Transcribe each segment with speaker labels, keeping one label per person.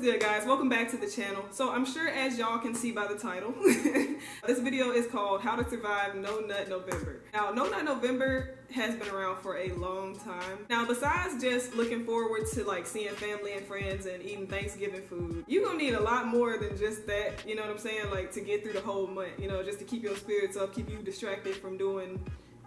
Speaker 1: good, guys? Welcome back to the channel. So I'm sure as y'all can see by the title, this video is called How to Survive No Nut November. Now, No Nut November has been around for a long time. Now, besides just looking forward to like seeing family and friends and eating Thanksgiving food, you're gonna need a lot more than just that, you know what I'm saying? Like to get through the whole month, you know, just to keep your spirits up, keep you distracted from doing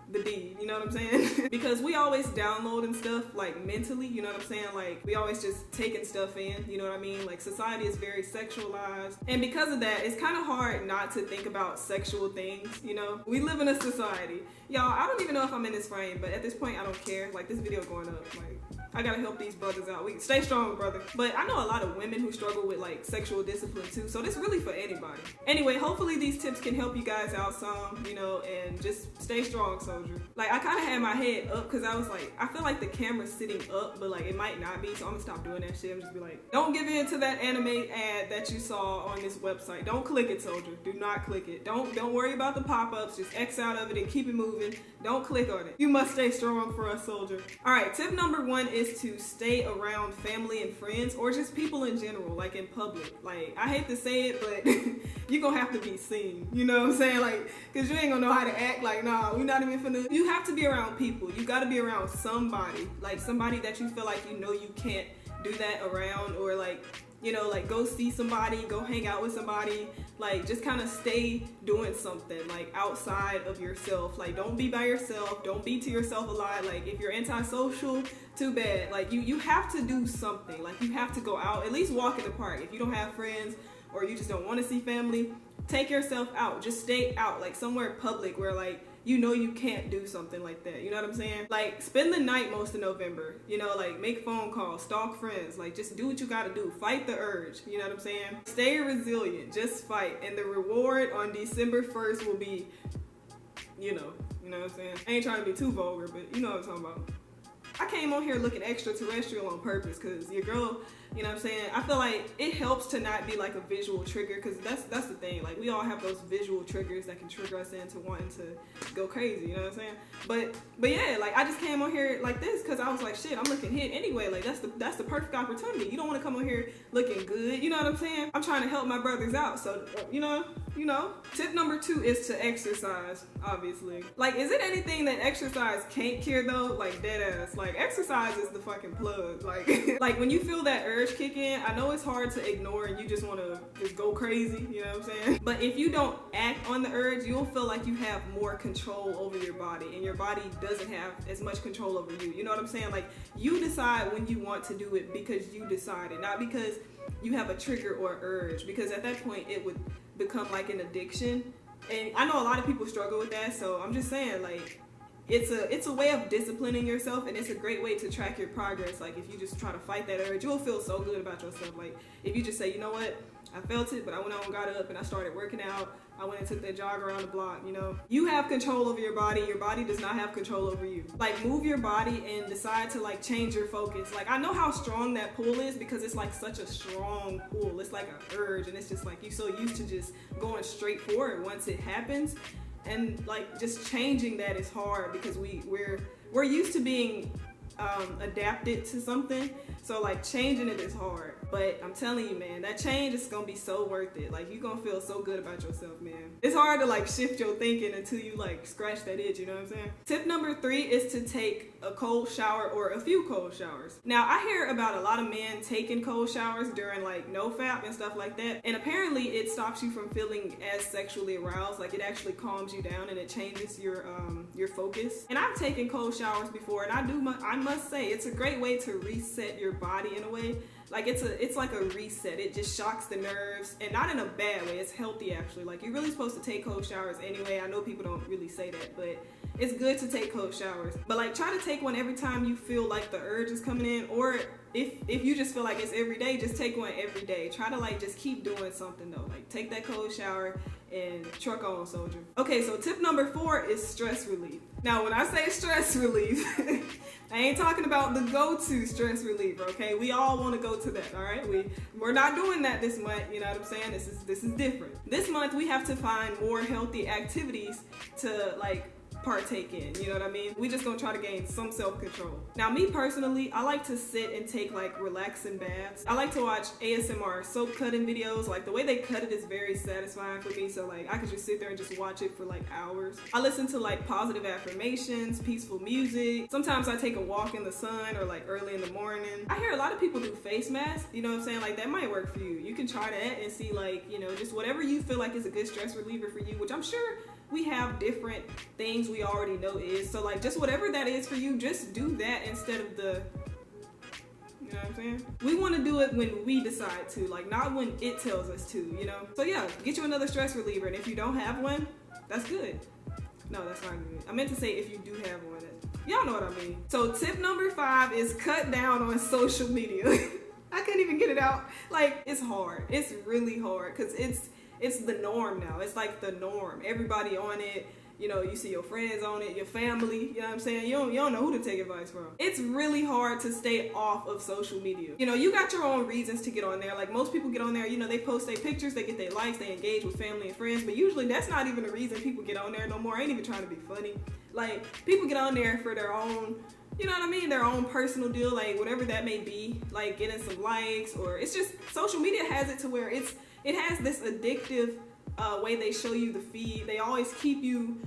Speaker 1: the deed, you know what I'm saying? Because we always downloading stuff like mentally, you know what I'm saying? Like we always just taking stuff in, you know what I mean? Like society is very sexualized, and because of that, it's kind of hard not to think about sexual things, you know? We live in a society. Y'all, I don't even know if I'm in this frame, but at this point I don't care. Like this video going up, like I gotta help these brothers out. We stay strong, brother. But I know a lot of women who struggle with like sexual discipline too, so this really for anybody. Anyway, hopefully these tips can help you guys out some, you know, and just stay strong, soldier. Like I kind of had my head up because I was like, I feel like the camera's sitting up, but like it might not be, so I'm gonna stop doing that shit. I'm just be like, don't give in to that anime ad that you saw on this website. Don't click it, soldier. Do not click it. Don't worry about the pop-ups. Just X out of it and keep it moving. Don't click on it. You must stay strong for us, soldier. All right, tip number 1 is to stay around family and friends, or just people in general, like in public. Like I hate to say it, but you're gonna have to be seen, you know what I'm saying? Like, cause you ain't gonna know how to act. Like, nah, we're not even finna. You have to be around people. You gotta be around somebody, like somebody that you feel like you know you can't do that around, or like, you know, like go see somebody, go hang out with somebody, like just kind of stay doing something like outside of yourself. Like don't be by yourself, don't be to yourself a lot. Like if you're antisocial, too bad. Like you have to do something. Like you have to go out, at least walk in the park. If you don't have friends or you just don't want to see family, take yourself out. Just stay out, like somewhere public where like you know you can't do something like that, you know what I'm saying? Like spend the night most of November, you know, like make phone calls, stalk friends, like just do what you gotta do. Fight the urge, you know what I'm saying? Stay resilient, just fight, and the reward on December 1st will be, you know what I'm saying? I ain't trying to be too vulgar, but you know what I'm talking about. I came on here looking extraterrestrial on purpose because your girl, you know what I'm saying? I feel like it helps to not be like a visual trigger, because that's the thing. Like we all have those visual triggers that can trigger us into wanting to go crazy, you know what I'm saying? But yeah, like I just came on here like this because I was like, shit, I'm looking hit anyway. Like that's the perfect opportunity. You don't want to come on here looking good, you know what I'm saying? I'm trying to help my brothers out, so you know. Tip number 2 is to exercise, obviously. Like, is it anything that exercise can't cure though? Like dead ass. Like exercise is the fucking plug. Like like when you feel that urge kick in, I know it's hard to ignore and you just want to just go crazy, you know what I'm saying? But if you don't act on the urge, you'll feel like you have more control over your body, and your body doesn't have as much control over you. You know what I'm saying? Like you decide when you want to do it because you decided, not because you have a trigger or urge, because at that point it would become like an addiction. And I know a lot of people struggle with that, so I'm just saying, like, it's a way of disciplining yourself, and it's a great way to track your progress. Like if you just try to fight that urge, you'll feel so good about yourself. Like if you just say, you know what, I felt it, but I went on, got up, and I started working out. I went and took that jog around the block, you know. You have control over your body does not have control over you. Like move your body and decide to like change your focus. Like I know how strong that pull is because it's like such a strong pull. It's like an urge, and it's just like you're so used to just going straight forward once it happens. And like just changing that is hard because we're used to being adapted to something, so like changing it is hard. But I'm telling you, man, that change is gonna be so worth it. Like you're gonna feel so good about yourself, man. It's hard to like shift your thinking until you like scratch that itch, you know what I'm saying? Tip number 3 is to take a cold shower or a few cold showers. Now I hear about a lot of men taking cold showers during like No Fap and stuff like that, and apparently it stops you from feeling as sexually aroused. Like it actually calms you down and it changes your focus. And I've taken cold showers before, and I must say it's a great way to reset your body in a way. Like it's like a reset. It just shocks the nerves, and not in a bad way. It's healthy actually. Like you're really supposed to take cold showers anyway. I know people don't really say that, but it's good to take cold showers. But like try to take one every time you feel like the urge is coming in, or if you just feel like it's every day, just take one every day. Try to like just keep doing something though. Like take that cold shower and truck on, soldier. Okay, so tip number 4 is stress relief. Now when I say stress relief, I ain't talking about the go-to stress reliever, okay? We all want to go to that, all right? We're not doing that this month, you know what I'm saying? This is different. This month we have to find more healthy activities to like partake in, you know what I mean? We just gonna try to gain some self-control. Now, me personally, I like to sit and take like relaxing baths. I like to watch ASMR soap cutting videos. Like the way they cut it is very satisfying for me, so like I could just sit there and just watch it for like hours. I listen to like positive affirmations, peaceful music. Sometimes I take a walk in the sun or like early in the morning. I hear a lot of people do face masks, you know what I'm saying? Like that might work for you. You can try that and see like, you know, just whatever you feel like is a good stress reliever for you, which I'm sure we have different things we already know is. So like just whatever that is for you, just do that instead of the, you know what I'm saying? We want to do it when we decide to, like not when it tells us to, you know? So yeah, get you another stress reliever, and if you don't have one, that's good. No, that's not good. I meant to say if you do have one. Y'all know what I mean. So tip number 5 is cut down on social media. I couldn't even get it out. Like it's hard. It's really hard because it's the norm now. It's like the norm. Everybody on it. You know, you see your friends on it, your family, you know what I'm saying? You don't know who to take advice from. It's really hard to stay off of social media. You know, you got your own reasons to get on there. Like most people get on there, you know, they post their pictures, they get their likes, they engage with family and friends, but usually that's not even the reason people get on there no more. I ain't even trying to be funny. Like people get on there for their own, you know what I mean? Their own personal deal, like whatever that may be, like getting some likes, or it's just, social media has it to where it has this addictive way they show you the feed. They always keep you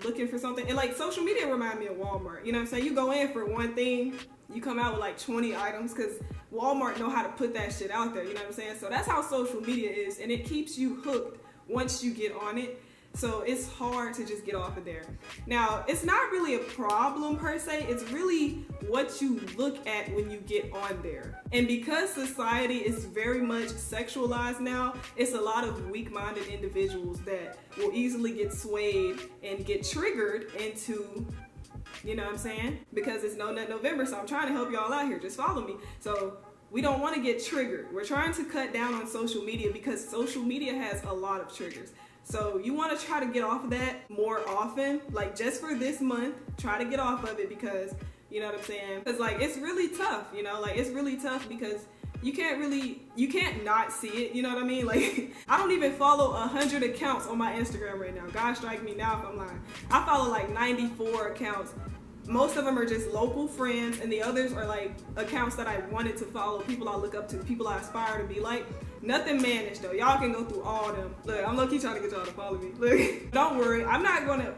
Speaker 1: looking for something. And like social media remind me of Walmart. You know what I'm saying? You go in for one thing, you come out with like 20 items because Walmart know how to put that shit out there. You know what I'm saying? So that's how social media is, and it keeps you hooked once you get on it. So it's hard to just get off of there. Now, it's not really a problem per se. It's really what you look at when you get on there. And because society is very much sexualized now, it's a lot of weak-minded individuals that will easily get swayed and get triggered into, you know what I'm saying? Because it's No Nut November, so I'm trying to help y'all out here. Just follow me. So we don't want to get triggered. We're trying to cut down on social media because social media has a lot of triggers. So you want to try to get off of that more often, like just for this month, try to get off of it because, you know what I'm saying? Because like, it's really tough, you know, like it's really tough because you can't not see it, you know what I mean? Like, I don't even follow 100 accounts on my Instagram right now. God strike me now if I'm lying. I follow like 94 accounts. Most of them are just local friends, and the others are like accounts that I wanted to follow, people I look up to, people I aspire to be like. Nothing managed though. Y'all can go through all them. Look, I'm low-key trying to get y'all to follow me. Look, don't worry. I'm not gonna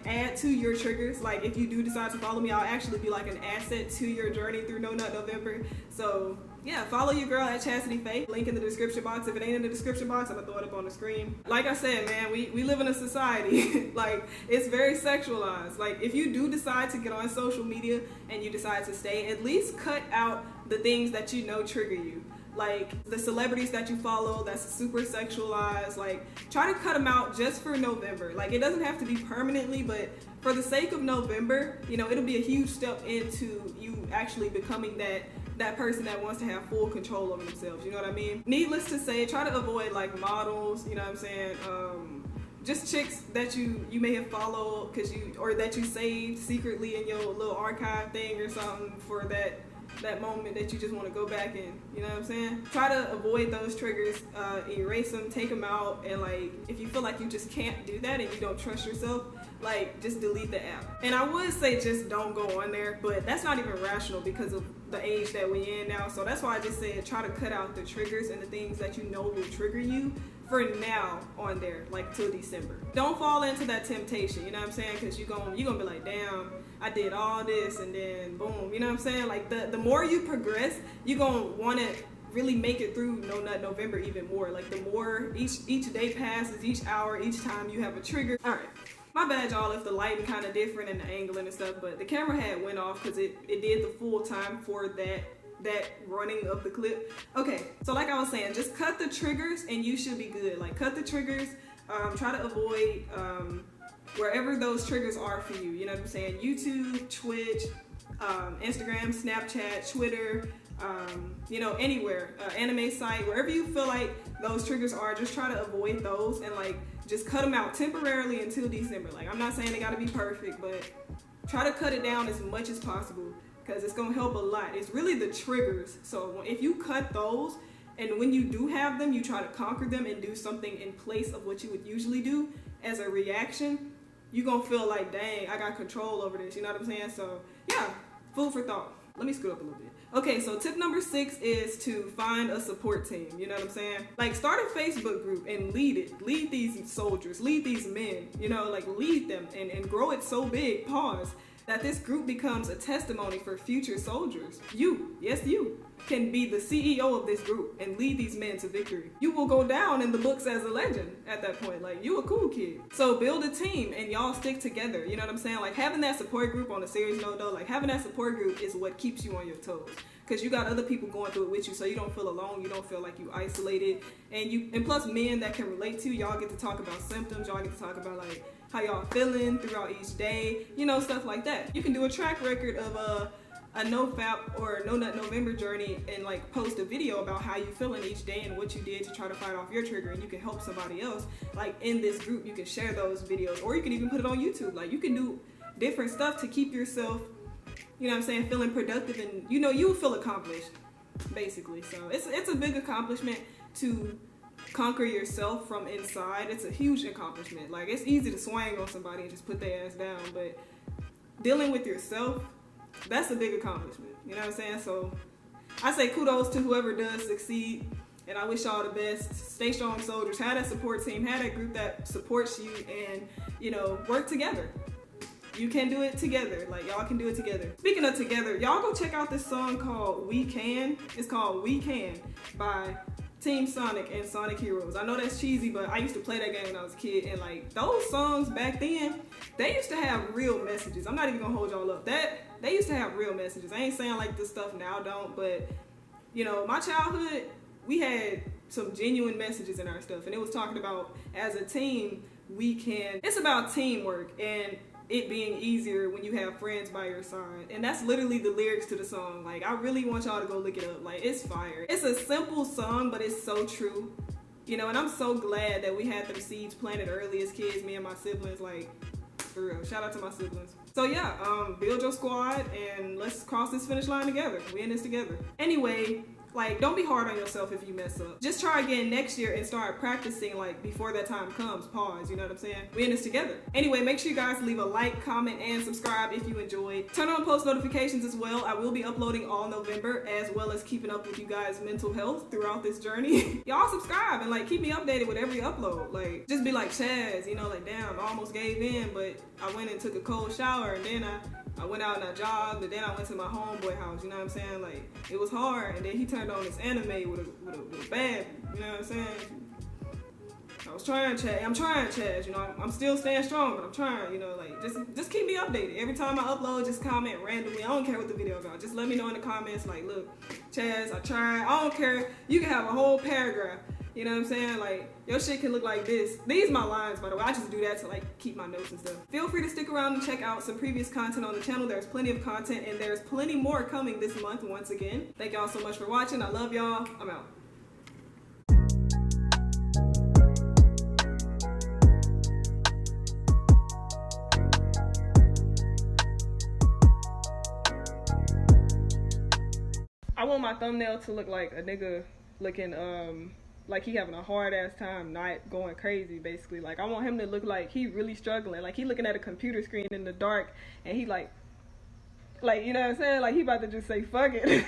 Speaker 1: add to your triggers. Like if you do decide to follow me, I'll actually be like an asset to your journey through No Nut November. So yeah, follow your girl at Chastity Faith. Link in the description box. If it ain't in the description box, I'm gonna throw it up on the screen. Like I said, man, we live in a society like it's very sexualized. Like if you do decide to get on social media and you decide to stay, at least cut out the things that you know trigger you. Like the celebrities that you follow that's super sexualized, like try to cut them out just for November. Like it doesn't have to be permanently, but for the sake of November, you know, it'll be a huge step into you actually becoming that person that wants to have full control over themselves, you know what I mean? Needless to say, try to avoid like models, you know what I'm saying? Just chicks that you may have followed or that you saved secretly in your little archive thing or something for that moment that you just want to go back in, you know what I'm saying? Try to avoid those triggers, erase them, take them out, and like if you feel like you just can't do that and you don't trust yourself, like just delete the app. And I would say just don't go on there, but that's not even rational because of the age that we in now. So that's why I just said try to cut out the triggers and the things that you know will trigger you for now on there, like till December. Don't fall into that temptation, you know what I'm saying? Because you're gonna be like, damn, I did all this and then boom, you know what I'm saying? Like the more you progress, you're gonna want to really make it through No Nut November even more. Like the more each day passes, each hour, each time you have a trigger. All right, my bad y'all if the lighting kind of different and the angling and stuff, but the camera had went off because it did the full time for that running of the clip. Okay, so like I was saying, just cut the triggers and you should be good. Like cut the triggers, try to avoid wherever those triggers are for you, you know what I'm saying? YouTube, Twitch, Instagram, Snapchat, Twitter, you know, anywhere, anime site, wherever you feel like those triggers are, just try to avoid those and like just cut them out temporarily until December. Like I'm not saying they gotta be perfect, but try to cut it down as much as possible because it's gonna help a lot. It's really the triggers. So if you cut those and when you do have them, you try to conquer them and do something in place of what you would usually do as a reaction, you gonna feel like, dang, I got control over this, you know what I'm saying? So yeah, food for thought. Let me scoot up a little bit. Okay, so tip number 6 is to find a support team, you know what I'm saying? Like, start a Facebook group and lead it. Lead these soldiers, lead these men, you know, like lead them and grow it so big, that this group becomes a testimony for future soldiers. You, yes you, can be the CEO of this group and lead these men to victory. You will go down in the books as a legend at that point. Like, you a cool kid. So build a team and y'all stick together. You know what I'm saying? Like, having that support group, on a serious note though, like having that support group is what keeps you on your toes. Because you got other people going through it with you, so you don't feel alone, you don't feel like you isolated. And plus men that can relate to you, y'all get to talk about symptoms, y'all get to talk about like how y'all feeling throughout each day, you know, stuff like that. You can do a track record of a No Fap or No Nut November journey and like post a video about how you feeling each day and what you did to try to fight off your trigger, and you can help somebody else. Like in this group, you can share those videos, or you can even put it on YouTube. Like, you can do different stuff to keep yourself, you know what I'm saying, feeling productive, and you know, you'll feel accomplished, basically. So it's a big accomplishment to conquer yourself from inside. It's a huge accomplishment. Like, it's easy to swing on somebody and just put their ass down, but dealing with yourself, that's a big accomplishment, you know what I'm saying? So I say kudos to whoever does succeed, and I wish y'all the best. Stay strong, soldiers. Have that support team, have that group that supports you, and you know, work together. You can do it together. Like, y'all can do it together. Speaking of together, y'all go check out this song called We Can. It's called We Can by Team Sonic and Sonic Heroes. I know that's cheesy, but I used to play that game when I was a kid, and like, those songs back then, they used to have real messages. I'm not even gonna hold y'all up. They used to have real messages. I ain't saying like this stuff now don't, but you know, my childhood, we had some genuine messages in our stuff, and it was talking about, as a team, we can. It's about teamwork and it being easier when you have friends by your side. And that's literally the lyrics to the song. Like, I really want y'all to go look it up. Like, it's fire. It's a simple song, but it's so true. You know, and I'm so glad that we had them seeds planted early as kids, me and my siblings. Like, for real, shout out to my siblings. So yeah, build your squad and let's cross this finish line together. We in this together. Anyway, like, don't be hard on yourself if you mess up. Just try again next year and start practicing, like, before that time comes. Pause, you know what I'm saying? We in this together. Anyway, make sure you guys leave a like, comment, and subscribe if you enjoyed. Turn on post notifications as well. I will be uploading all November, as well as keeping up with you guys' mental health throughout this journey. Y'all subscribe and like keep me updated with every upload. Like, just be like Chaz, you know, like, damn, I almost gave in, but I went and took a cold shower, and then I went out and I jogged, and then I went to my homeboy house, you know what I'm saying? Like, it was hard, and then he turned on this anime with a bad, you know what I'm saying? I was trying, Chaz. I'm trying, Chaz, you know, I'm still staying strong, but I'm trying, you know, like, just keep me updated. Every time I upload, just comment randomly. I don't care what the video about. Just let me know in the comments, like, look, Chaz, I tried. I don't care. You can have a whole paragraph. You know what I'm saying? Like, your shit can look like this. These my lines, by the way. I just do that to like keep my notes and stuff. Feel free to stick around and check out some previous content on the channel. There's plenty of content, and there's plenty more coming this month once again. Thank y'all so much for watching. I love y'all. I'm out. I want my thumbnail to look like a nigga looking like he having a hard ass time, not going crazy, basically. Like, I want him to look like he really struggling, like he looking at a computer screen in the dark, and he like, you know what I'm saying, like he about to just say fuck it.